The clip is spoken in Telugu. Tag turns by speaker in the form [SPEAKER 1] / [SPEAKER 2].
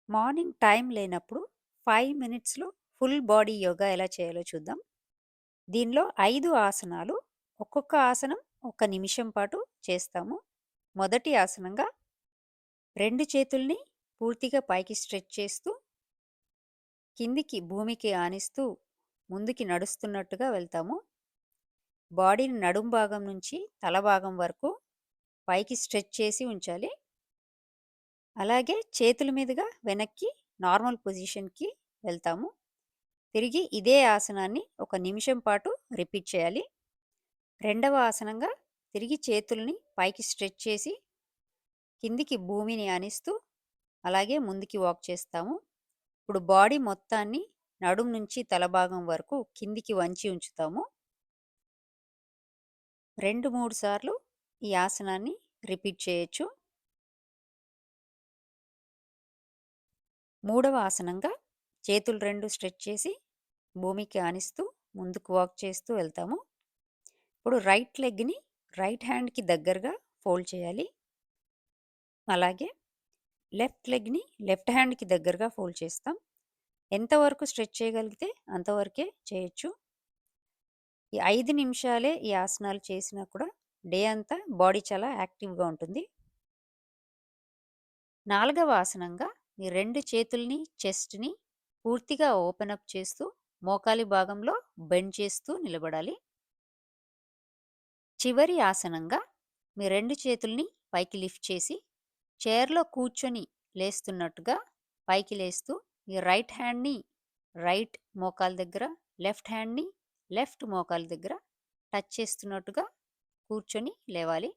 [SPEAKER 1] మార్నింగ్ టైం లేనప్పుడు 5 మినిట్స్‌లో ఫుల్ బాడీ యోగా ఎలా చేయాలో చూద్దాం. దీనిలో 5 ఆసనాలు. ఒక్కొక్క ఆసనం ఒక నిమిషం పాటు చేస్తాము. మొదటి ఆసనంగా 2 చేతుల్ని పూర్తిగా పైకి స్ట్రెచ్ చేస్తూ, కిందికి భూమికి ఆనిస్తూ ముందుకి నడుస్తున్నట్టుగా వెళ్తాము. బాడీని నడుం భాగం నుంచి తల భాగం వరకు పైకి స్ట్రెచ్ చేసి ఉంచాలి. అలాగే చేతుల మీదుగా వెనక్కి నార్మల్ పొజిషన్‌కి వెళ్తాము. తిరిగి ఇదే ఆసనాన్ని ఒక నిమిషం పాటు రిపీట్ చేయాలి. రెండవ ఆసనంగా తిరిగి చేతుల్ని పైకి స్ట్రెచ్ చేసి కిందికి భూమిని ఆనిస్తూ అలాగే ముందుకి వాక్ చేస్తాము. ఇప్పుడు బాడీ మొత్తాన్ని నడుం నుంచి తల భాగం వరకు కిందికి వంచి ఉంచుతాము. 2, 3 సార్లు ఈ ఆసనాన్ని రిపీట్ చేయొచ్చు. మూడవ ఆసనంగా చేతులు 2 స్ట్రెచ్ చేసి భూమికి ఆనిస్తూ ముందుకు వాక్ చేస్తూ వెళ్తాము. ఇప్పుడు రైట్ లెగ్‌ని రైట్ హ్యాండ్‌కి దగ్గరగా ఫోల్డ్ చేయాలి. అలాగే లెఫ్ట్ లెగ్‌ని లెఫ్ట్ హ్యాండ్‌కి దగ్గరగా ఫోల్డ్ చేస్తాం. ఎంతవరకు స్ట్రెచ్ చేయగలిగితే అంతవరకే చేయొచ్చు. ఈ 5 నిమిషాలే ఈ ఆసనాలు చేసినా కూడా డే అంతా బాడీ చాలా యాక్టివ్‌గా ఉంటుంది. నాలుగవ ఆసనంగా మీ 2 చేతుల్ని చెస్ట్‌ని పూర్తిగా ఓపెన్ అప్ చేస్తూ మోకాలి భాగంలో బెండ్ చేస్తూ నిలబడాలి. చివరి ఆసనంగా మీ 2 చేతుల్ని పైకి లిఫ్ట్ చేసి చైర్‌లో కూర్చొని లేస్తున్నట్టుగా పైకి లేస్తూ మీ రైట్ హ్యాండ్‌ని రైట్ మోకాలు దగ్గర, లెఫ్ట్ హ్యాండ్‌ని లెఫ్ట్ మోకాలు దగ్గర టచ్ చేస్తున్నట్టుగా కూర్చొని లేవాలి.